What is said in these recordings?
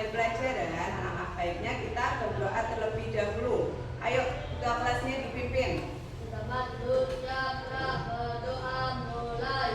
mulai pelajaran, anak-anak baiknya kita berdoa terlebih dahulu. Ayo, ketua kelasnya dipimpin. Selamat berdoa mulai.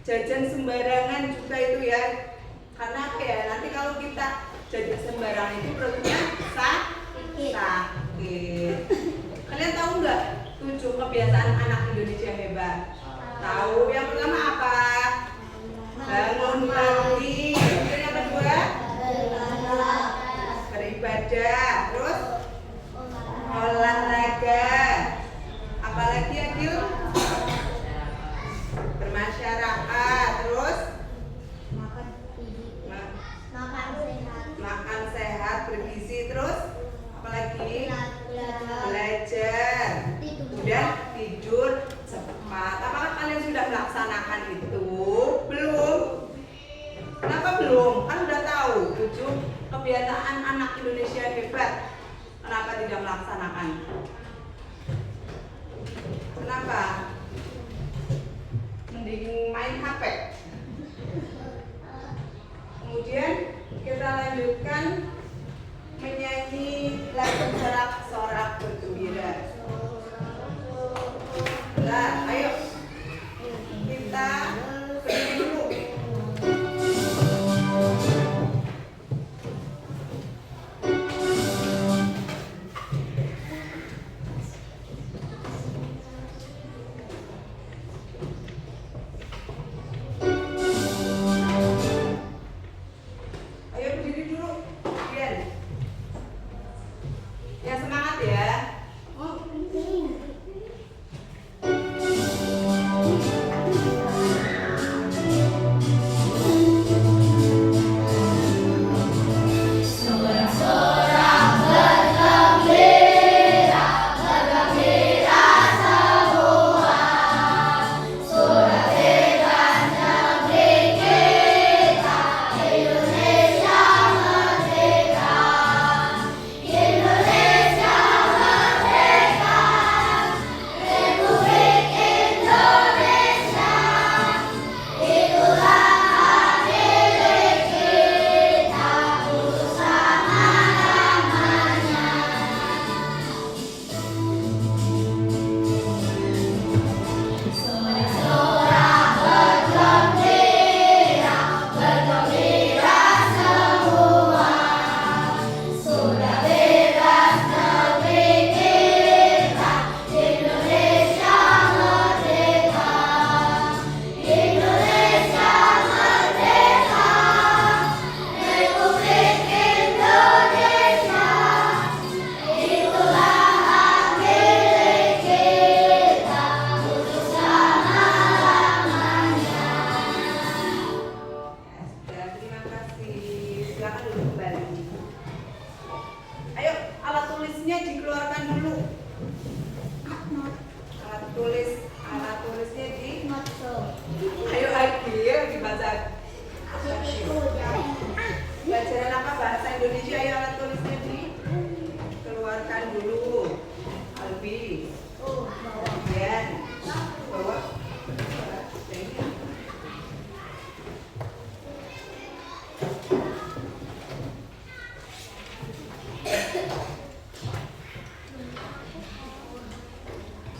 Jajan sembarangan juga itu ya, karena apa ya, nanti kalau kita jajan sembarangan itu perutnya sakit. Kalian tahu nggak 7 kebiasaan anak Indonesia hebat? Tahu? Yang pertama apa? Bangun pagi. Yang kedua beribadah. Terus olahraga. Apalagi Agil? Bermasyarakat. Terus makan sehat, bergizi. Terus apalagi? Belajar. Kemudian tidur cepat. Apakah kalian sudah melaksanakan itu? Belum? Kenapa belum? Kan udah tahu 7 kebiasaan anak Indonesia hebat. Kenapa tidak melaksanakan? Kenapa? Mending main HP. Kemudian kita lanjutkan menyanyi lagu sorak-sorak bergembira. Nah, ayo kita berdiri dulu.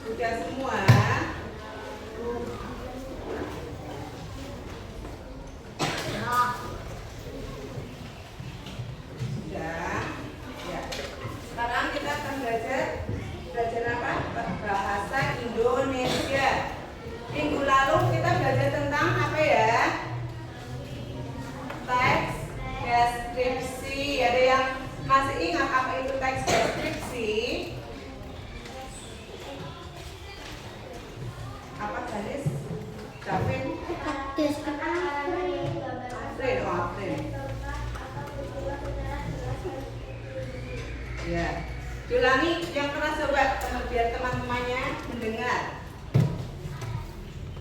Sudah semua? Sudah. Ya. Sekarang kita akan belajar apa? Bahasa Indonesia. Minggu lalu kita belajar tentang apa ya? Teks deskripsi. Ada yang masih ingat apa itu teks deskripsi? Apa Galis? Davin? Afrin, oh Afrin. Ya, diulangi yang keras coba biar teman-temannya mendengar.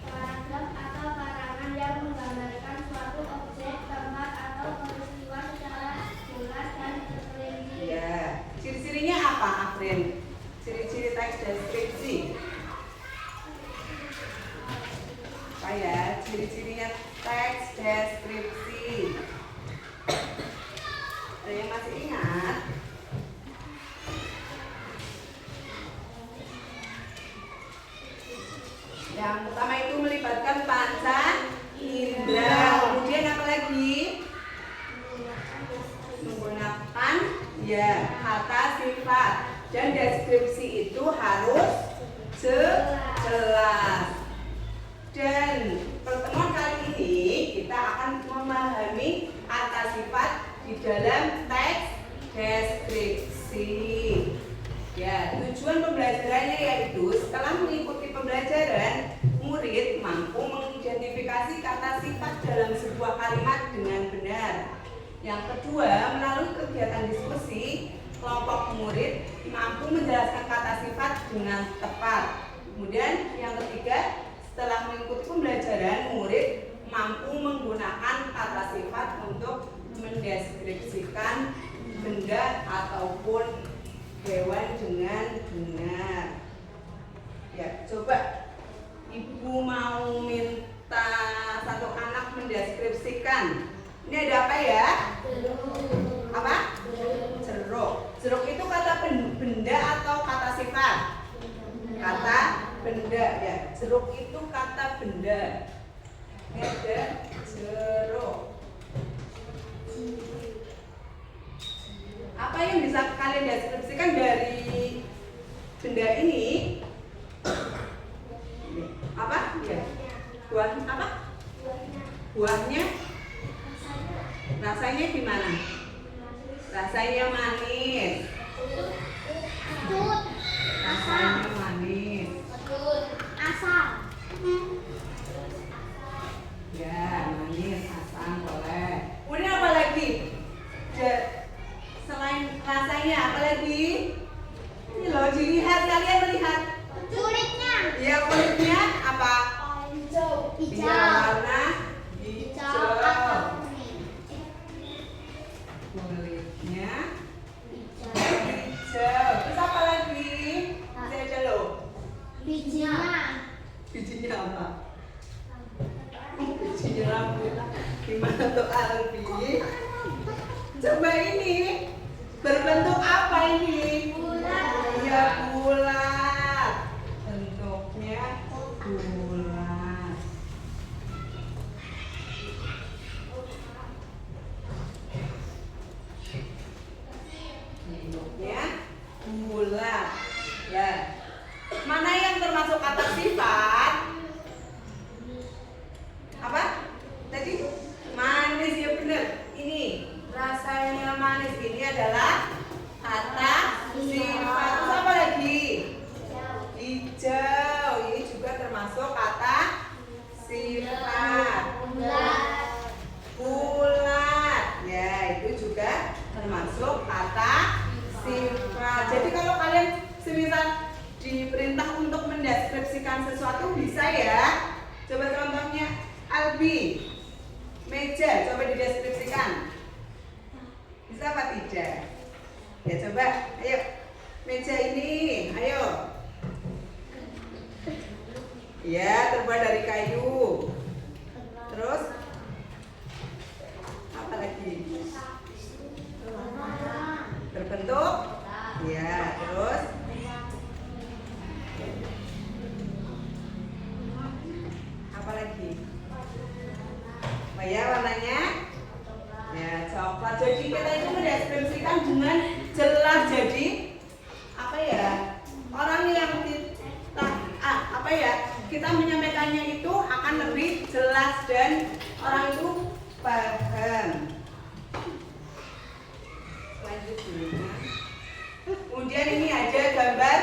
Paragraf atau karangan yang menggambarkan suatu objek, tempat atau peristiwa secara jelas dan terperinci. Ya, ciri-cirinya apa, Afrin? Ciri-ciri teks deskripsi. Apa ya? Ciri-cirinya teks deskripsi. Ada yang masih ingat? Yang pertama itu melibatkan panca indera. Kemudian apa lagi? Menggunakan ya kata sifat. Dan deskripsi itu harus jelas. Dan pertemuan kali ini kita akan memahami kata sifat di dalam teks deskripsi. Ya, tujuan pembelajarannya yaitu setelah mengikuti pembelajaran, murid mampu mengidentifikasi kata sifat dalam sebuah kalimat dengan benar. Yang kedua, melalui kegiatan diskusi, kelompok murid mampu menjelaskan kata sifat dengan tepat. Kemudian yang ketiga, setelah mengikuti pembelajaran, murid mampu menggunakan kata sifat untuk mendeskripsikan benda ataupun hewan dengan benar. Ya, coba Ibu mau minta satu anak mendeskripsikan. Ini ada apa ya? Apa? Jeruk. Jeruk itu kata benda atau kata sifat? Kata benda ya. Jeruk itu kata benda. Ini ada jeruk. Apa yang bisa kalian deskripsikan dari benda ini? Apa? Ya. Buah apa? Buahnya? Rasanya gimana? Rasanya manis. Rasanya manis. Asam. Ya, manis, asam boleh. Kemudian apa lagi? Selain rasanya apa lagi? Ini loh, dilihat, kalian melihat Kulitnya. ya, kulitnya apa? Hijau. Dia warna Hijau hijau. atau kuning. Kulitnya Hijau. hijau. Terus apa lagi? Masih ada loh. Bijinya. Bijinya apa? Bijinya rambut. Gimana tuh Albi? Coba ini berbentuk apa ini? Bulat. Iya, bulat. Bentuknya bulat. Bentuknya bulat. Ya. Mana yang termasuk kata sifat? Apa? Tadi manis ya, benar. Ini rasanya manis, ini adalah kata sifat. Terus apa lagi? Hijau. Ini juga termasuk kata sifat. Bulat. Ya, itu juga termasuk kata sifat. Jadi kalau kalian semisal diperintah untuk mendeskripsikan sesuatu bisa ya. Coba contohnya Albi. Meja, coba dideskripsikan. Bisa apa tidak? Ya coba, ayo. Meja ini, ayo. Ya, terbuat dari kayu. Terus apa lagi? Ya, terus apa lagi? Oh ya, warnanya ya coklat. Jadi kita itu mendeskripsikan dengan jelas. Jadi apa ya, orang yang kita apa ya, kita menyampaikannya itu akan lebih jelas dan orang itu paham. Lanjut dulu. Kemudian ini ada gambar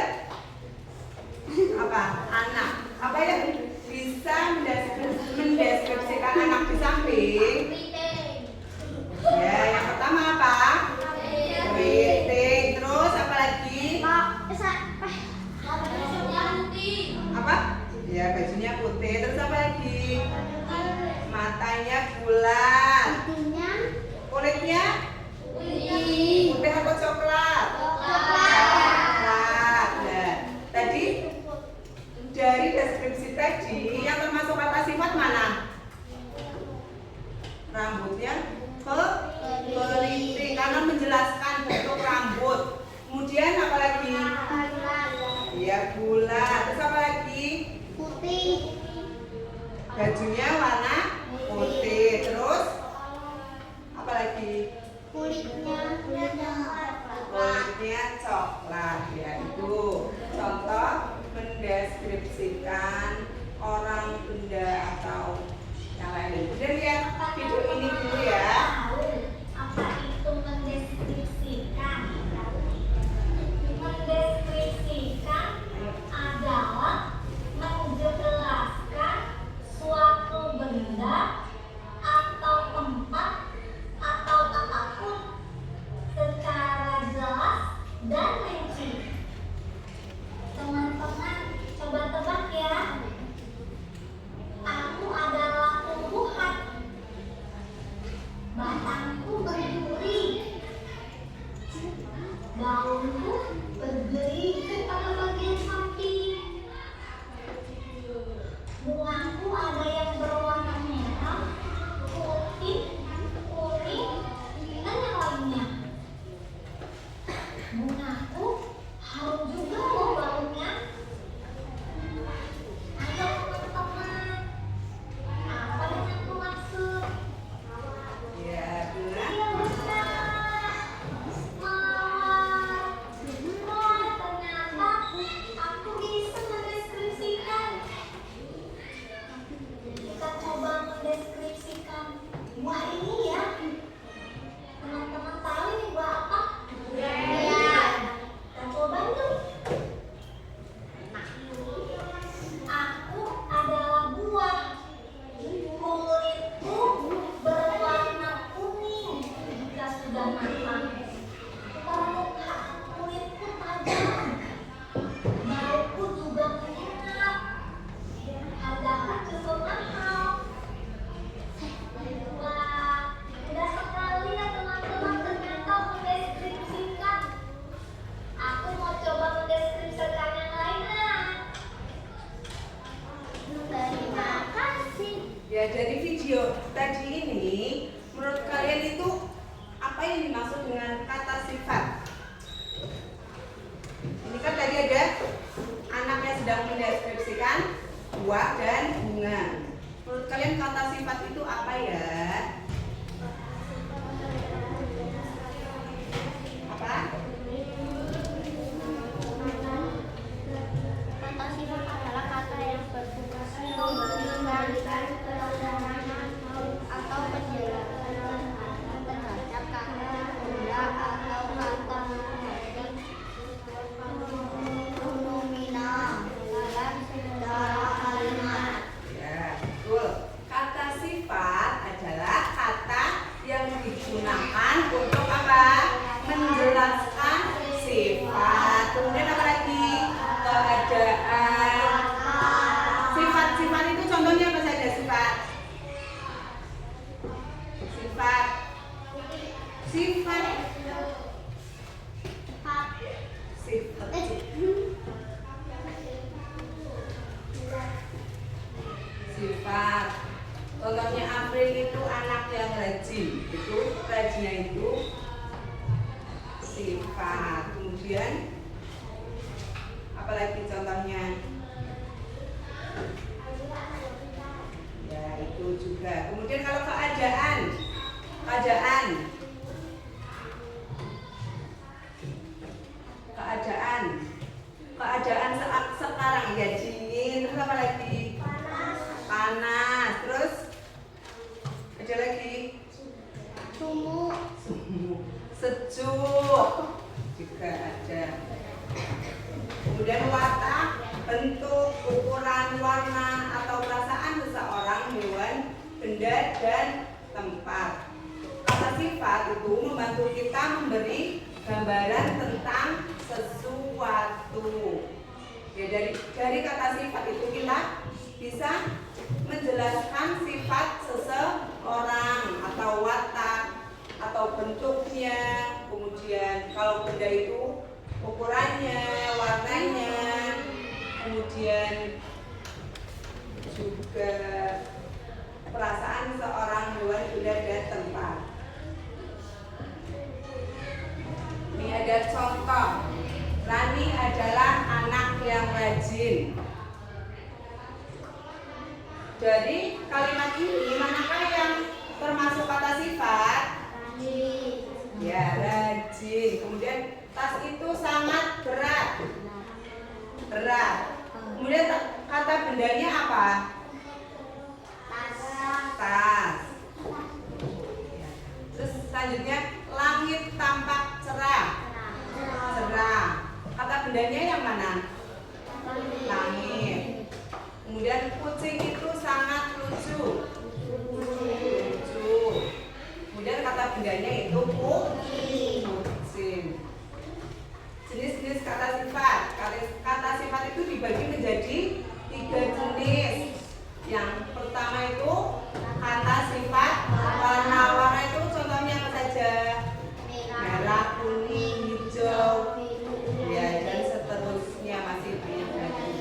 apa, anak. Apa yang bisa mendeskripsikan anak di samping? Ya, yang pertama apa? Keriting. Terus apa lagi? Apa? Ya, bajunya putih. Terus apa lagi? Matanya bulat. Kulitnya putih atau coklat? Coklat. Nah, tadi dari deskripsi tadi yang termasuk kata sifat mana? Rambutnya keriting karena menjelaskan bentuk rambut. Kemudian apa lagi? Ya, bulat. Terus apa lagi? Bajunya warna putih. Terus apa lagi? Kulitnya coklat. Ya, itu contoh mendeskripsikan orang, benda atau yang lain. Kemudian lihat video ini dulu ya. Apa itu mendeskripsikan? Mendeskripsikan adalah menjelaskan suatu benda atau tempat atau apapun secara jelas dan rinci. Teman-teman coba tebak ya. Aku adalah tumbuhan. Batangku berduri. Daunku bergelimang pada bagian samping. Bungaku ada yang berwarna merah, putih, kuning, dan yang lainnya. Bungaku harum juga loh baunya. Ayo teman-teman, apa yang aku maksud? Ya, bunga. Iya benar. Mawar. Wah, ternyata aku bisa mendeskripsikan. Kita coba mendeskripsikan buah ini ya. Teman-teman tahu ini buah apa? Iya. Kita coba yuk. Aku adalah buah. Kulitku berwarna kuning jika sudah matang. Permukaan kulitku tajam. Bauku juga menyengat. Hargaku cukup mahal. Wah, mudah sekali ya teman-teman ternyata mendeskripsikan. Aku mau coba mendeskripsikan yang lainnya. Terima kasih. Ya, dari video tadi ini menurut kalian itu apa yang dimaksud dengan kata sifat? Ini kan tadi ada anak yang sedang mendeskripsikan buah dan bunga. Menurut kalian kata sifat itu apa ya? Apa? Kata sifat adalah kata yang bertugas memberikan keterangan atau penjelasan terhadap kata benda atau kata nominal dalam segala kalimat. Ya, betul. Kata sifat adalah kata yang digunakan untuk apa? Menjelaskan sifat. Kemudian apa lagi? Keadaan. Sifat-sifat itu contohnya apa saja sifat? Sifat. Sifat. Sifat. Sifat. Contohnya April itu anak yang rajin. Itu rajinnya itu sifat. Kemudian apalagi contohnya? Ya, itu juga. Kemudian kalau keadaan sekarang ya dingin, terus apa lagi? Panas, terus ada lagi sejuk juga ada. Kemudian watak, bentuk, ukuran, warna atau perasaan seseorang, hewan, benda dan tempat. Kata sifat itu membantu kita memberi gambaran tentang sesuatu. Ya, dari kata sifat itu kita bisa menjelaskan sifat seseorang atau watak atau bentuknya. Kemudian kalau benda itu ukurannya, warnanya, kemudian juga perasaan seorang, hewan, benda dan tempat. Ini ada contoh. Rani adalah anak yang rajin. Dari kalimat ini manakah yang termasuk kata sifat? Ya, rajin. Kemudian tas itu sangat berat. Kemudian kata bendanya apa? Tas. Terus selanjutnya langit tampak cerah. Kata bendanya yang mana? Langit. Kemudian kucing itu sangat lucu. Kemudian kata bendanya itu kucing. Jenis-jenis kata sifat. Kata sifat itu dibagi menjadi 3 jenis. Yang pertama itu kata sifat warna-warna, itu contohnya apa saja? Merah, kuning, hijau, ya, dan seterusnya masih banyak lagi.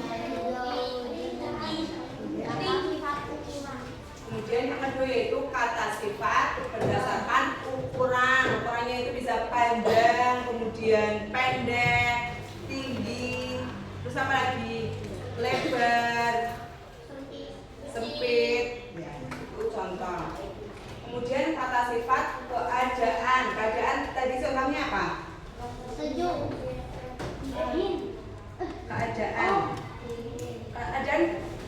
Kemudian yang kedua yaitu kata sifat berdasarkan ukuran. Ukurannya itu bisa panjang, kemudian pendek, tinggi, terus apa lagi? Lebar, sempit. Ya, itu contoh. Kemudian kata sifat keadaan. Keadaan tadi contohnya apa? Keadaan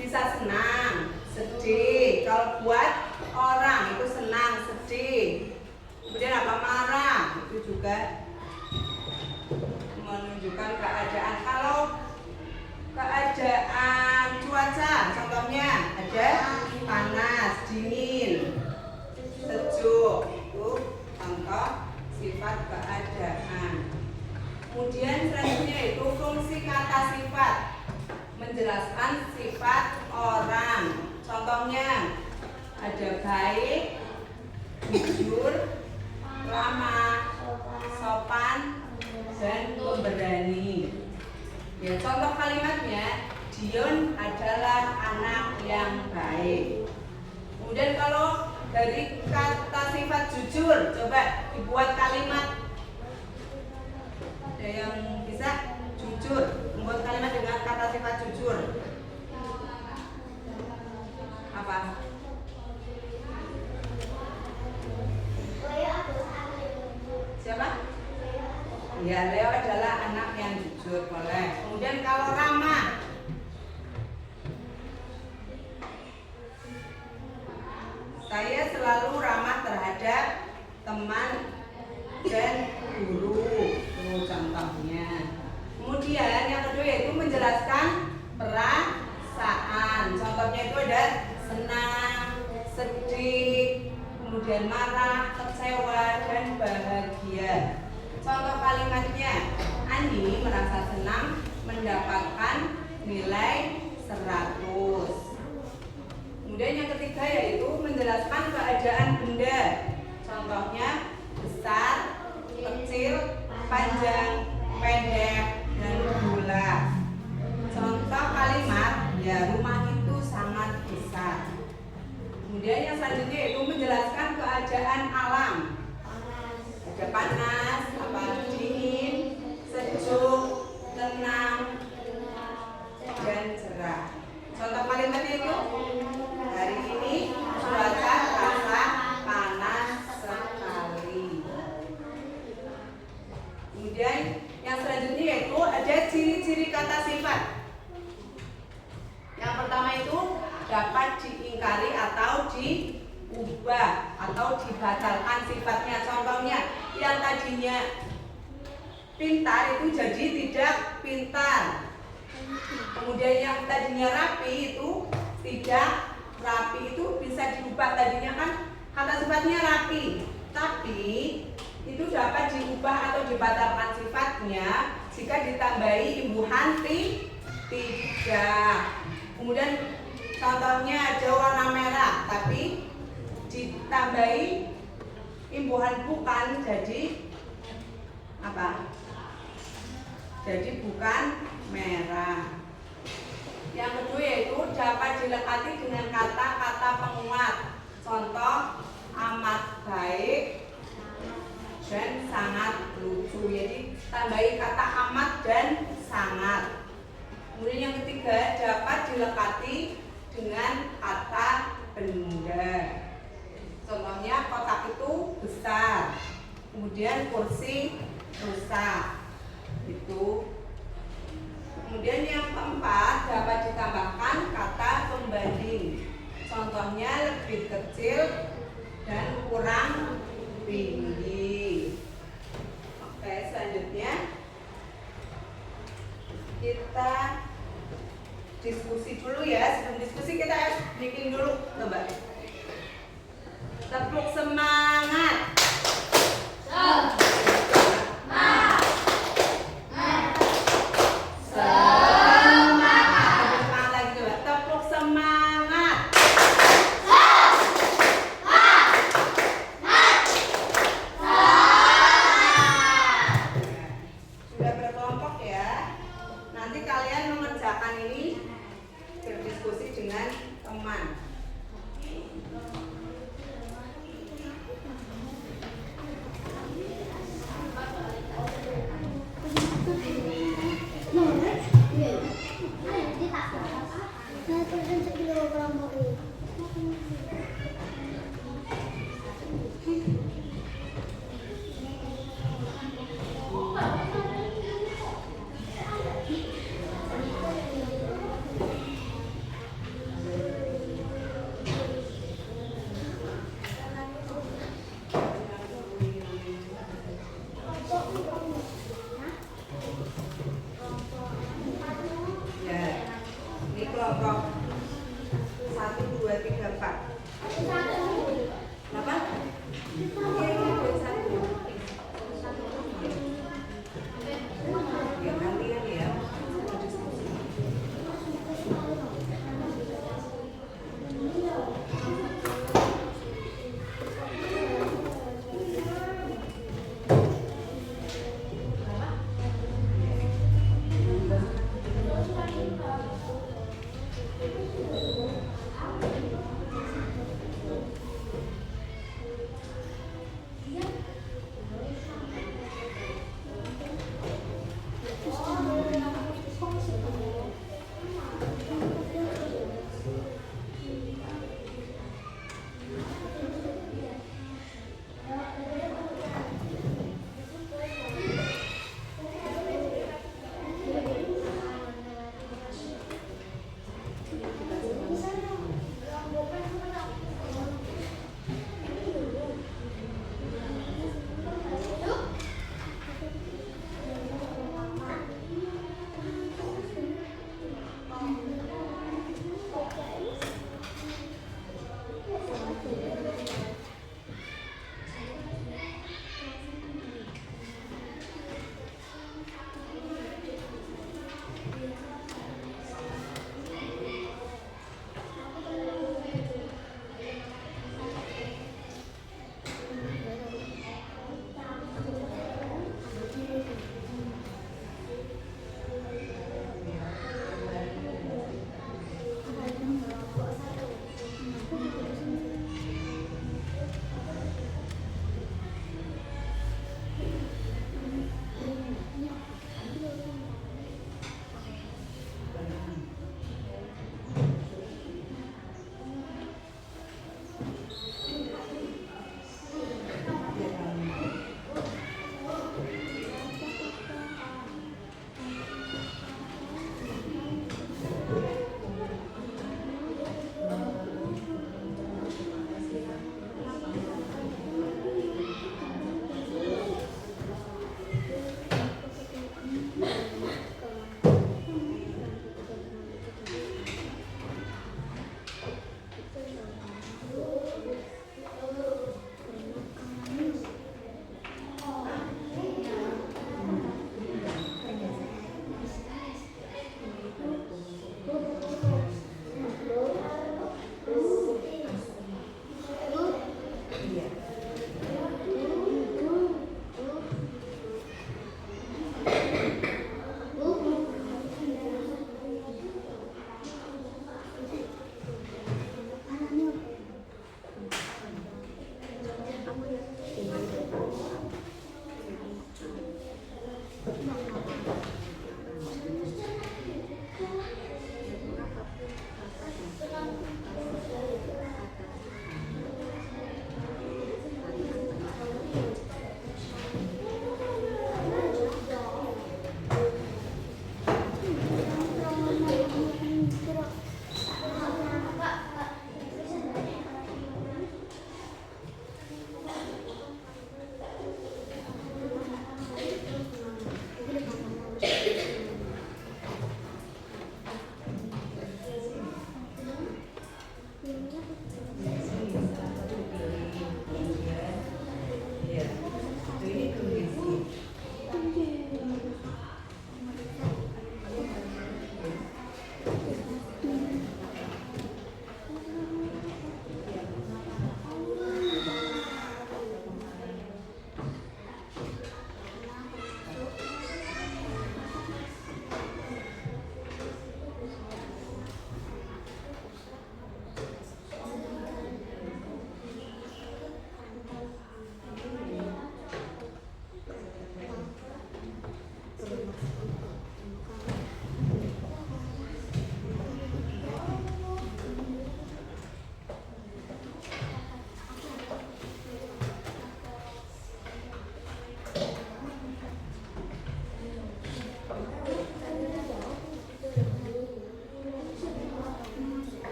bisa senang, sedih. Kalau buat orang itu senang, sedih. Kemudian apa? Marah. Itu juga menunjukkan keadaan. Kalau keadaan cuaca, contohnya ada panas, dingin, sejuk. Itu contoh sifat keadaan. Kemudian selanjutnya itu fungsi kata sifat, menjelaskan sifat orang. Contohnya ada baik, jujur, ramah, sopan, dan pemberani. Ya, contoh kalimatnya, Dion adalah anak yang baik. Kemudian kalau dari kata sifat jujur, coba dibuat kalimat. Ada yang bisa jujur, membuat kalimat dengan kata sifat jujur. Apa? Siapa? Ya, Leo adalah anak yang jujur, boleh. Kemudian kalau ramah, saya selalu ramah terhadap teman dan guru. Itu contohnya. Kemudian yang kedua yaitu menjelaskan perasaan. Contohnya itu ada senang, sedih, kemudian marah, kecewa, dan bahagia. Contoh kalimatnya, Ani merasa senang mendapatkan nilai 100. Kemudian yang ketiga yaitu menjelaskan keadaan benda. Contohnya besar, kecil, panjang, pendek, dan bulat. Contoh kalimat, ya rumah itu sangat besar. Kemudian yang selanjutnya yaitu menjelaskan keadaan alam. Ada panas, apa dingin, itu hari ini cuaca terasa panas sekali. Kemudian yang selanjutnya yaitu ada ciri-ciri kata sifat. Yang pertama itu dapat diingkari atau diubah atau dibatalkan sifatnya. Contohnya yang tadinya pintar itu jadi tidak pintar. Kemudian yang tadinya rapi itu tidak rapi, itu bisa diubah. Tadinya kan kata sifatnya rapi, tapi itu dapat diubah atau dibatalkan sifatnya jika ditambahi imbuhan tidak. Kemudian contohnya ada warna merah tapi ditambahi imbuhan bukan jadi apa? Jadi bukan merah. Yang kedua yaitu dapat dilekati dengan kata-kata penguat. Contoh amat baik dan sangat lucu. Jadi tambahi kata amat dan sangat. Kemudian yang ketiga dapat dilekati dengan kata benda. Contohnya kotak itu besar. Kemudian kursi rusak. Itu. Kemudian yang keempat dapat ditambahkan kata pembanding. Contohnya lebih kecil dan kurang tinggi. Oke, selanjutnya kita diskusi dulu ya. Sebelum diskusi kita bikin dulu, coba. Tepuk semangat. Semangat lagi, coba. Tepuk semangat.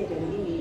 ya dari ini.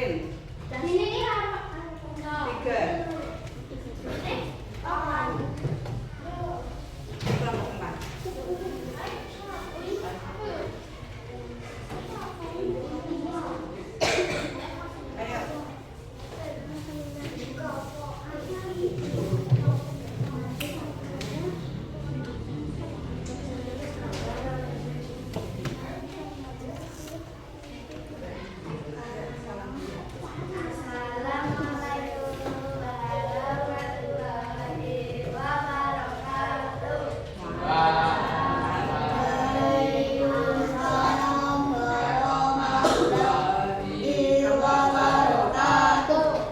Catherine. Dan ini nih apa? 3. Kelompok 4. Ayo.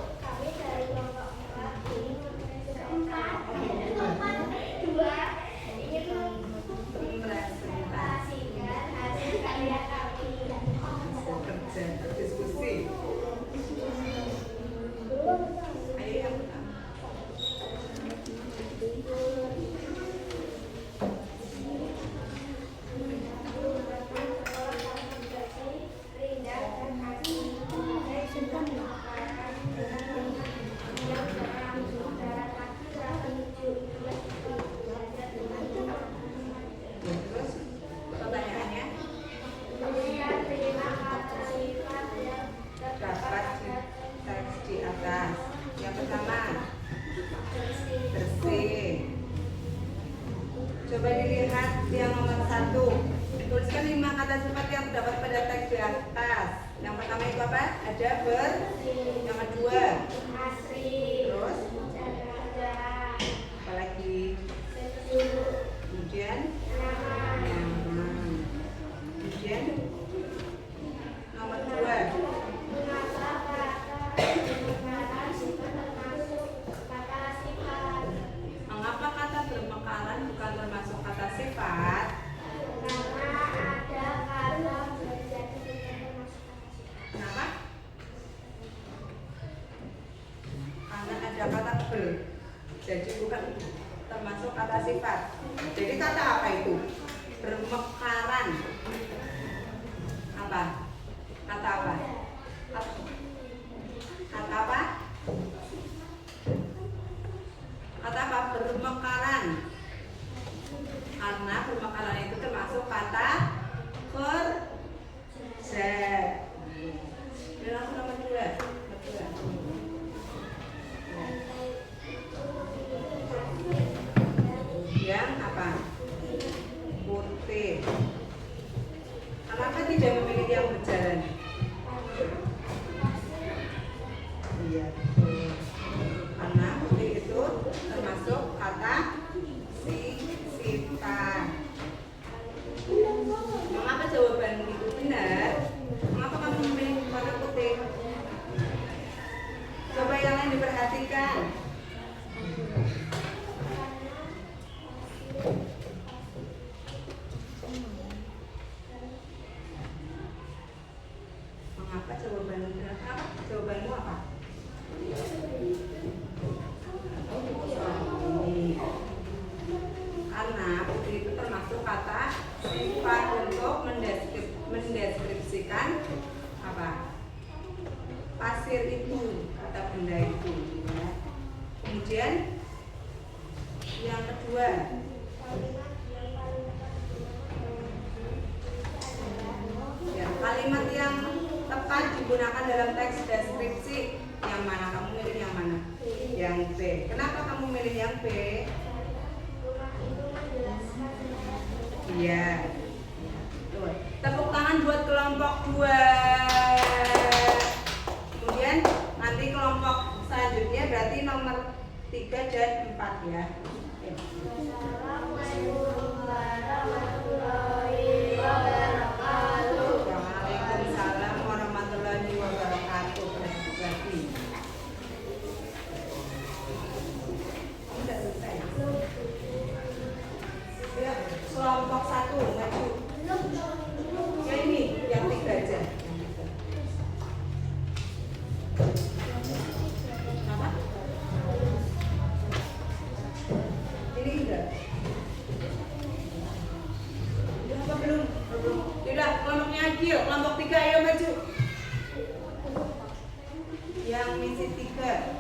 Kami dari kelompok 4 ingin mempresentasikan hasil karya kami. Kerja, diskusi. Ayo yang pertama. Terus pertanyaannya dapat teks di atas. Yang pertama bersih. Coba dilihat yang nomor 1. Tuliskan 5 kata sifat yang terdapat pada teks di atas. Yang pertama itu apa? Ada yang kedua. Terus apa lagi? Kemudian nyaman. Kemudian nomor 2. Mengapa kata bermekaran bukan termasuk kata sifat? Kenapa? Karena ada kata ber, jadi bukan termasuk kata sifat. Jadi kata apa itu? Bermekaran. Apa? Kata apa? Kata apa? Kata apa? Bermekaran. Karena bermekaran itu termasuk kata kerja. Dan aku nomor 2. Yang apa? Putih. Kenapa tidak memilih yang berjalan? Iya. Karena putih itu termasuk kata sifat. Mengapa jawaban itu benar? Mengapa kamu memilih warna putih? Coba yang lain diperhatikan. Mengapa jawabanmu benar? Jawabanmu apa? Karena putih itu termasuk kata sifat untuk mendeskripsikan apa? Pasir itu, kata benda itu. Ya. Kemudian yang kedua, ya, kalimat yang tepat digunakan dalam teks deskripsi yang mana? Kamu milih yang mana? Yang B. Kenapa kamu milih yang B? Iya. Tuh. Tepuk tangan buat kelompok 2. Kemudian nanti kelompok selanjutnya berarti nomor 3 dan 4 ya. Waalaikumsalam warahmatullahi wabarakatuh. Berarti udah selesai. Ya, kelompok 1 maju. Ya ini yang 3 aja. Apa? Ini enggak. Udah apa belum? Belum. Udah, kelompoknya Agil, kelompok 3 ayo maju. Yang misi 3.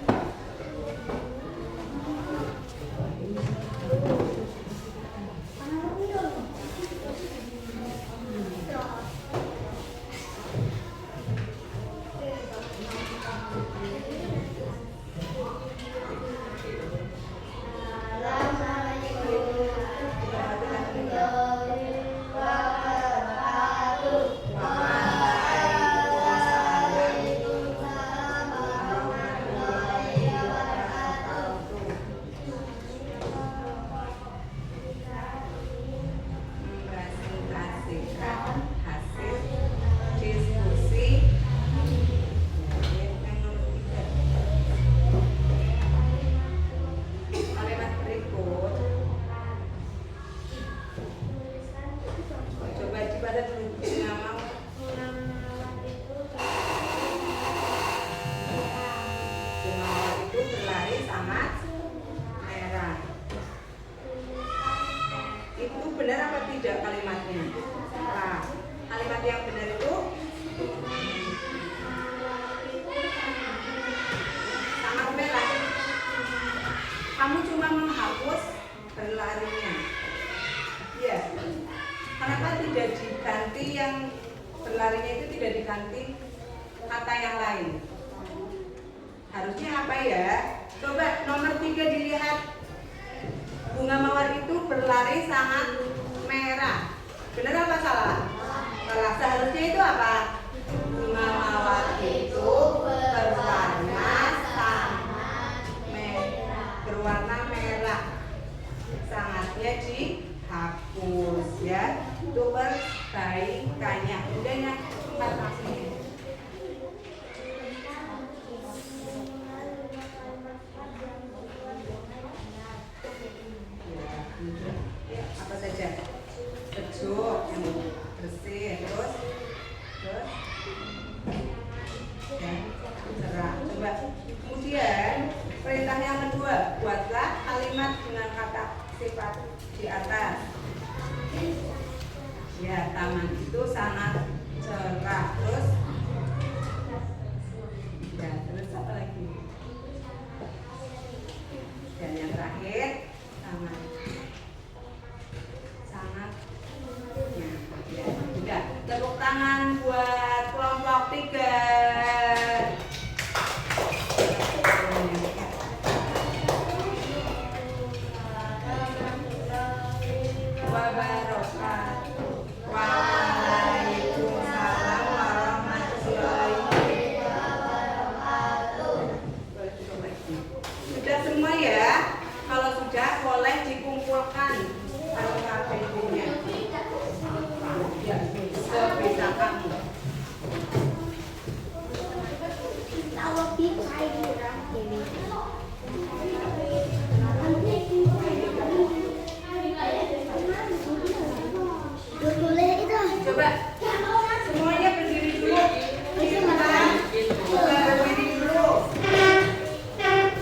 Benar apa tidak kalimatnya? Nah, kalimat yang benar itu sangat merah. Kamu cuma menghapus berlarinya. Ya. Kenapa tidak diganti yang berlarinya itu tidak diganti kata yang lain? Harusnya apa ya? Coba nomor 3 dilihat. Bunga mawar itu berlari sangat merah. Benar apa salah? Salah. Seharusnya itu apa? Bunga mawar itu berwarna sangat merah. Berwarna merah. Sangatnya dihapus ya. Itu perbaikannya. Udahnya 4 maksudnya. Apa saja? Sejuk, yang bersih, terus ya, cerah. Coba. Kemudian perintah yang kedua, buatlah kalimat dengan kata sifat di atas. Ya, taman itu sangat cerah. Terus ya, terus apa lagi? Dan yang terakhir, taman sangat ya, udah. Tepuk tangan buat kelompok 3. Wabarakatuh. Waalaikumsalam warahmatullahi wabarakatuh. Sudah semua ya? Kalau sudah boleh dikumpulkan alfabetnya. Ya, sebisa kamu. Kalau bisa ini boleh itu. Coba semuanya berdiri dulu. Kita berdiri dulu.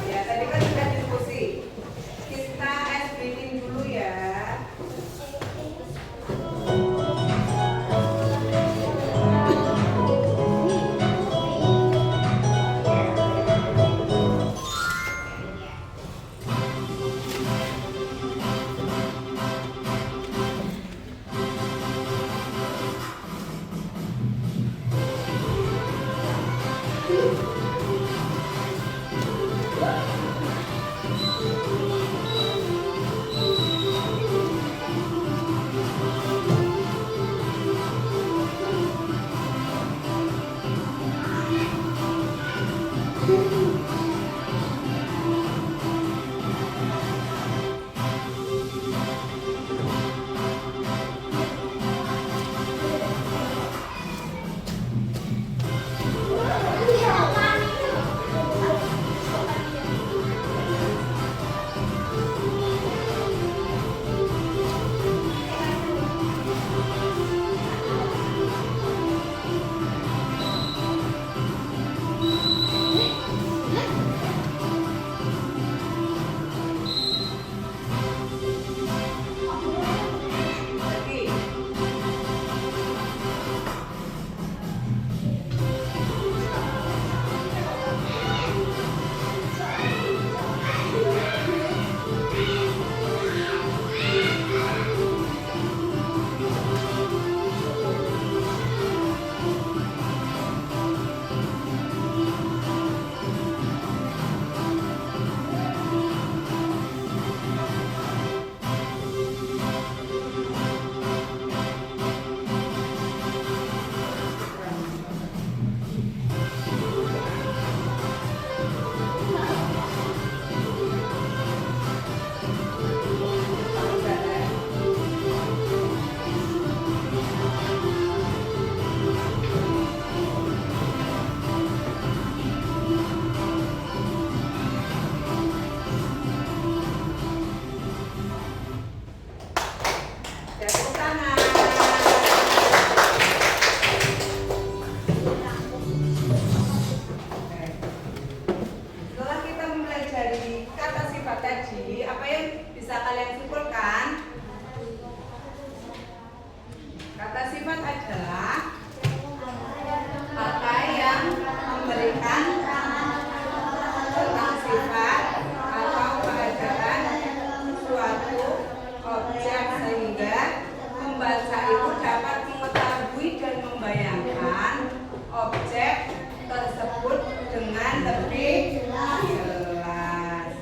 Ya, tadi kan sudah diskusi. Kita ice breathing dulu ya. sifat adalah kata yang memberikan tentang sifat atau keadaan suatu objek sehingga pembaca itu dapat mengetahui dan membayangkan objek tersebut dengan lebih jelas.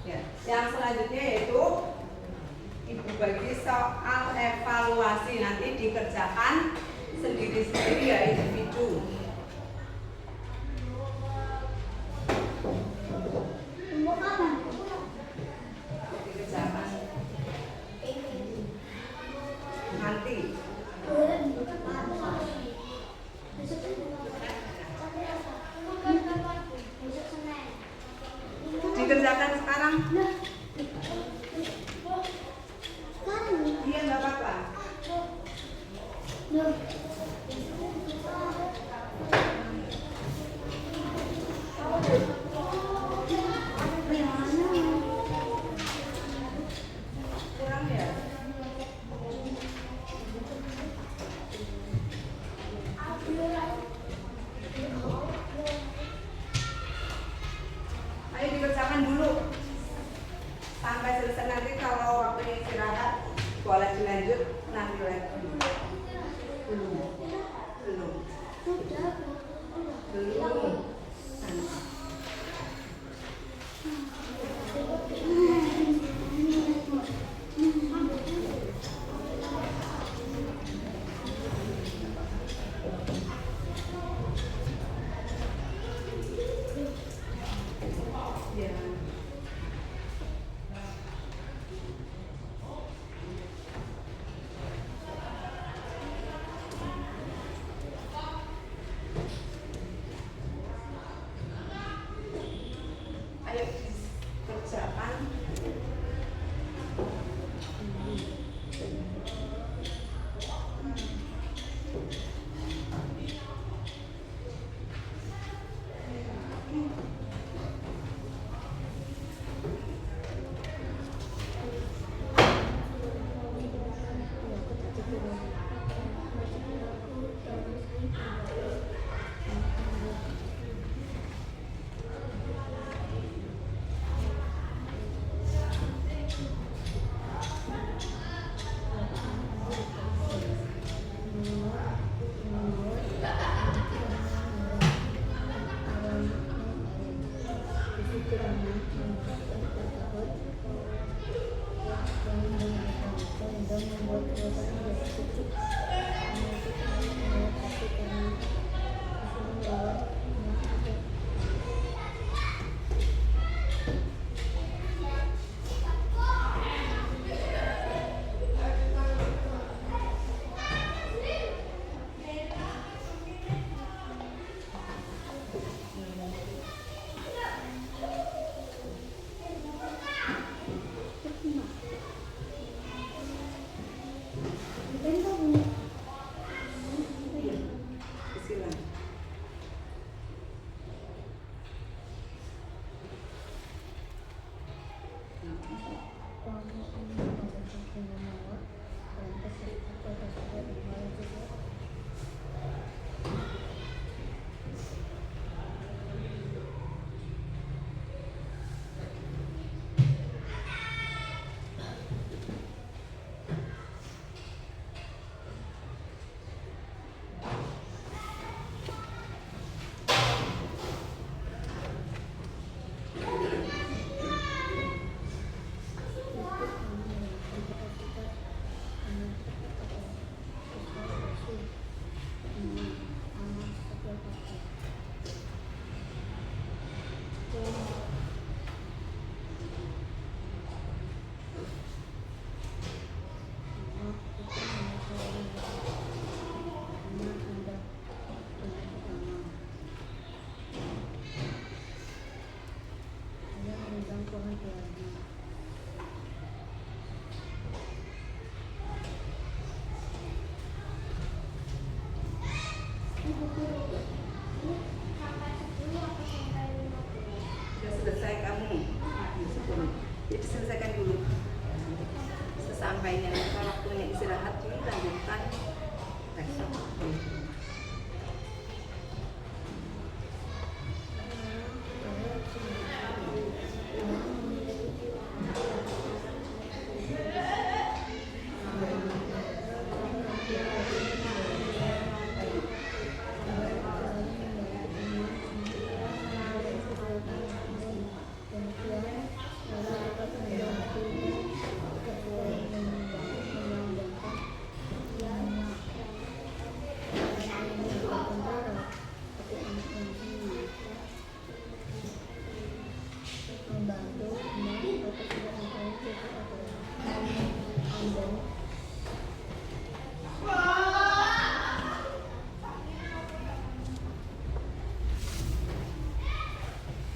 Ya, yang selanjutnya yaitu Ibu bagi soal evaluasi, nanti dikerjakan sendiri-sendiri ya individu. Dikerjakan nanti. Dikerjakan sekarang. Iya, nggak apa-apa. Kurang ya? Ayo dikerjakan dulu sampai selesai, nanti kalau waktunya istirahat boleh dilanjut nanti lagi.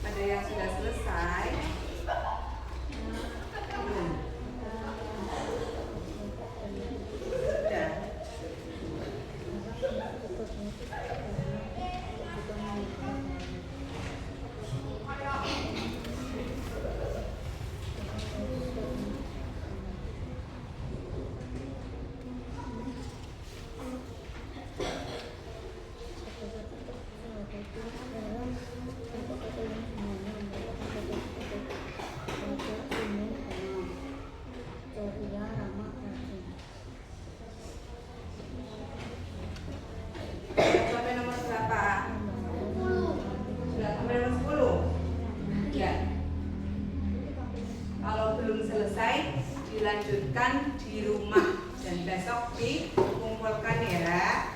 Ada yang sudah selesai? Belum? Sudah. Sampai nomor berapa? Sudah sampai nomor 10? Ya. Kalau belum selesai, dilanjutkan di rumah dan besok dikumpulkan ya.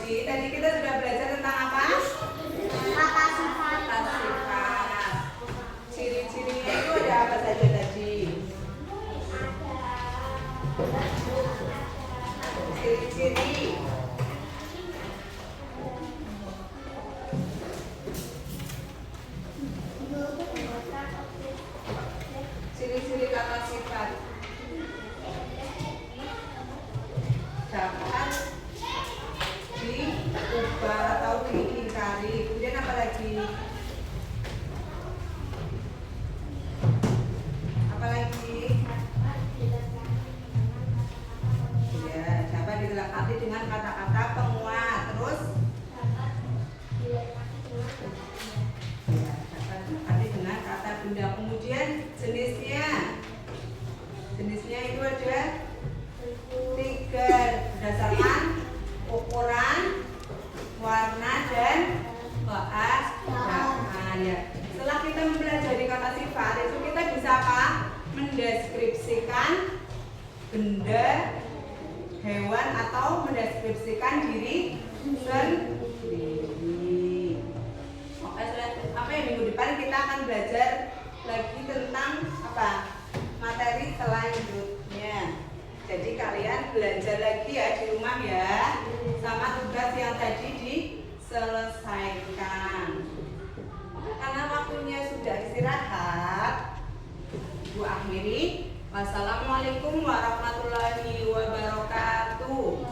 Jadi tadi kita sudah belajar tentang apa? Kata sifat. Kata sifat. Ciri-cirinya itu ada apa saja tadi? Ciri-ciri. Ciri-ciri kata sifat. Dapat diubah atau diingkari. Kemudian apa lagi? Apa lagi? Ya, dapat dilengkapi dengan kata-kata penguat. Terus ya, dapat dilengkapi dengan kata benda. Kemudian jenisnya. Jenisnya itu ada 3 berdasarkan ukuran, warna dan bahan ya. Setelah kita mempelajari kata sifat itu kita bisa apa? Mendeskripsikan benda, hewan atau mendeskripsikan diri sendiri. Oke, apa ya, minggu depan kita akan belajar lagi tentang apa? Materi selanjutnya. Jadi kalian belajar lagi ya di rumah ya, sama tugas yang tadi diselesaikan. Karena waktunya sudah istirahat, Ibu akhiri. Wassalamualaikum warahmatullahi wabarakatuh.